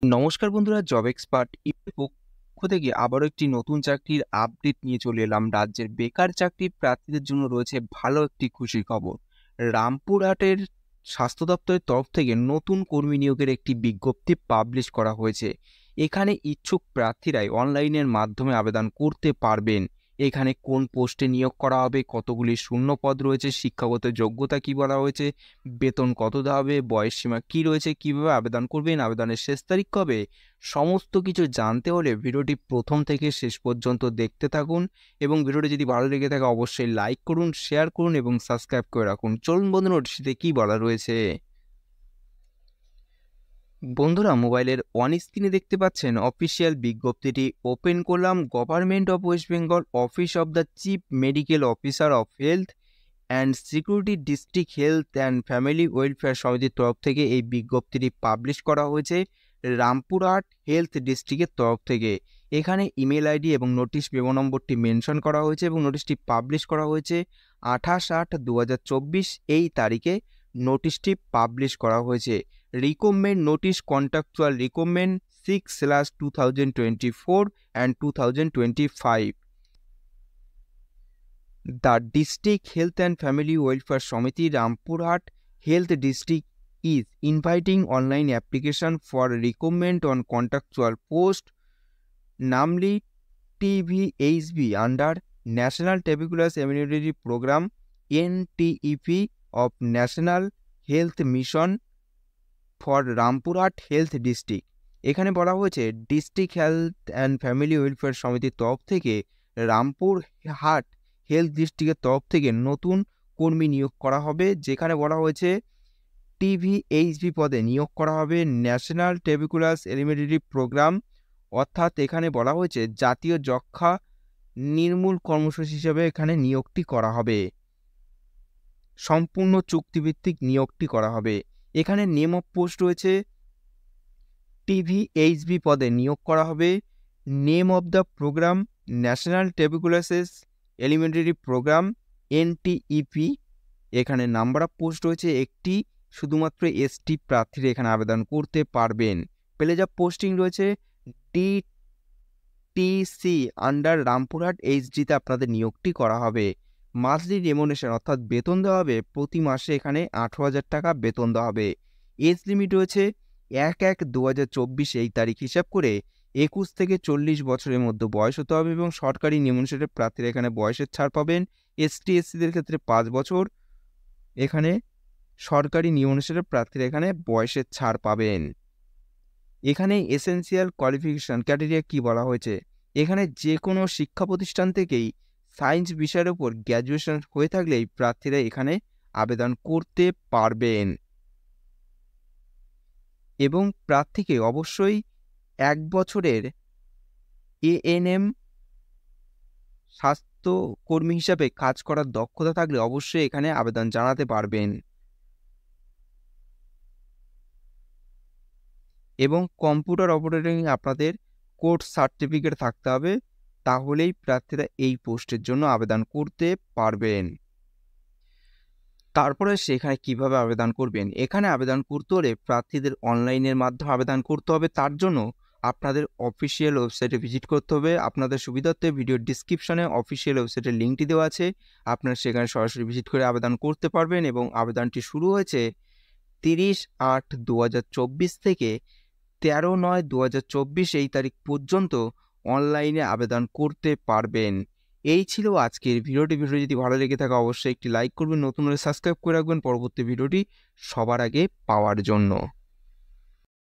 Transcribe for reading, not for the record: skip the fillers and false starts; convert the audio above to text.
নমস্কার বন্ধুরা, job expert এর পক্ষ থেকে আবারও একটি নতুন চাকরির আপডেট নিয়ে চলে এলাম। রাজ্যের বেকার চাকরির প্রার্থীদের জন্য রয়েছে ভালো একটি খুশির খবর। রামপুরহাটের স্বাস্থ্য দপ্তরের তরফ থেকে নতুন কর্মী নিয়োগের একটি বিজ্ঞপ্তি পাবলিশ করা হয়েছে। এখানে ইচ্ছুক প্রার্থীরাই অনলাইনের মাধ্যমে আবেদন করতে পারবেন। এখানে কোন পোস্টে নিয়োগ করা হবে, কতগুলি শূন্য পদ রয়েছে, শিক্ষাগত যোগ্যতা কি বলা হয়েছে, বেতন কত দেওয়া হবে, বয়সসীমা কি রয়েছে, কিভাবে আবেদন করবেন, আবেদনের শেষ তারিখ কবে, সমস্ত কিছু জানতে হলে ভিডিওটি প্রথম থেকে শেষ পর্যন্ত দেখতে থাকুন। এবং ভিডিওটি যদি ভালো লেগে থাকে অবশ্যই লাইক করুন, শেয়ার করুন এবং সাবস্ক্রাইব করে রাখুন। চলুন বন্ধুরা, নোটিশে কি বলা রয়েছে। বন্ধুরা, মোবাইলের অন স্ক্রিনে দেখতে পাচ্ছেন অফিসিয়াল বিজ্ঞপ্তিটি। ওপেন করলাম। Government of West Bengal, office of the chief medical officer of health and security, district health and family welfare সমিতির তরফ থেকে এই বিজ্ঞপ্তিটি পাবলিশ করা হয়েছে রামপুরহাট হেলথ ডিস্ট্রিক্টের তরফ থেকে। এখানে ইমেল আইডি এবং নোটিশ মেমো নম্বরটি মেনশন করা হয়েছে এবং নোটিশটি পাবলিশ করা হয়েছে 28/8/2024 এই তারিখে নোটিশটি পাবলিশ করা হয়েছে। Recommend notice contractual recommend 6/2024 and 2025. The District Health and Family Welfare Samiti Rampurhat Health District is inviting online application for recommend on contractual post, namely TVHB under National Tuberculosis Immunity Program NTEP of National Health Mission for Rampurhat Health District। এখানে বলা হয়েছে district health and family welfare সমিতির তরফ থেকে Rampurhat health ডিস্ট্রিক্টের তরফ থেকে নতুন কর্মী নিয়োগ করা হবে। যেখানে বলা হয়েছে TVHB পদে নিয়োগ করা হবে ন্যাশনাল টিউবারকুলোসিস এলিমিনেটরি প্রোগ্রাম, অর্থাৎ এখানে বলা হয়েছে জাতীয় যক্ষ্মা নির্মূল কর্মসূচি হিসেবে এখানে নিয়োগটি করা হবে। সম্পূর্ণ চুক্তিভিত্তিক নিয়োগটি করা হবে। এখানে নেম অফ পোস্ট রয়েছে TVHB পদে নিয়োগ করা হবে। Name of the program national tuberculosis eliminatory program NTEP। এখানে নাম্বার অফ পোস্ট রয়েছে একটি, শুধুমাত্র ST প্রার্থীরা এখানে আবেদন করতে পারবেন। প্লেস অফ পোস্টিং রয়েছে DTC আন্ডার রামপুরহাট HDতে আপনাদের নিয়োগটি করা হবে। মান্থলি রেমুনেশন অর্থাৎ বেতন দেওয়া হবে প্রতি মাসে এখানে 18,000 টাকা বেতন দেওয়া হবে। এজ লিমিট রয়েছে 1/1/2024 এই তারিখ হিসাব করে 21 থেকে 40 বছরের মধ্যে বয়স হতে হবে এবং সরকারি নিম্নশ্রেণীর প্রার্থীরা এখানে বয়সের ছাড় পাবেন। ST/SCদের ক্ষেত্রে 5 বছর, এখানে সরকারি নিম্নশ্রেণীর প্রার্থীরা এখানে বয়সের ছাড় পাবেন। এখানে এসেনশিয়াল কোয়ালিফিকেশন ক্রাইটেরিয়া কি বলা হয়েছে, এখানে যে কোনো শিক্ষা প্রতিষ্ঠান থেকেই সায়েন্স বিষয়ের উপর গ্র্যাজুয়েশন হয়ে থাকলেই প্রার্থীরা এখানে আবেদন করতে পারবেন। এবং প্রার্থীকে অবশ্যই 1 বছরের ANM স্বাস্থ্যকর্মী হিসাবে কাজ করার দক্ষতা থাকলে অবশ্যই এখানে আবেদন জানাতে পারবেন। এবং কম্পিউটার অপারেটিং আপনাদের কোর্স সার্টিফিকেট থাকতে হবে, তাহলেই প্রার্থীরা এই পোস্টের জন্য আবেদন করতে পারবেন। তারপরে সেখানে কিভাবে আবেদন করবেন, এখানে আবেদন করতে হলে প্রার্থীদের অনলাইনের মাধ্যমে আবেদন করতে হবে। তার জন্য আপনাদের অফিসিয়াল ওয়েবসাইটে ভিজিট করতে হবে। আপনাদের সুবিধার্থে ভিডিওর ডিসক্রিপশনে অফিসিয়াল ওয়েবসাইটের লিঙ্কটি দেওয়া আছে, আপনারা সেখানে সরাসরি ভিজিট করে আবেদন করতে পারবেন। এবং আবেদনটি শুরু হয়েছে 30/8/2024 থেকে 13/9/2024 এই তারিখ পর্যন্ত অনলাইনে আবেদন করতে পারবেন। এই ছিল আজকের ভিডিওটি যদি ভালো লেগে থাকে অবশ্যই একটি লাইক করবেন, নতুন হলে সাবস্ক্রাইব করে রাখবেন পরবর্তী ভিডিওটি সবার আগে পাওয়ার জন্য।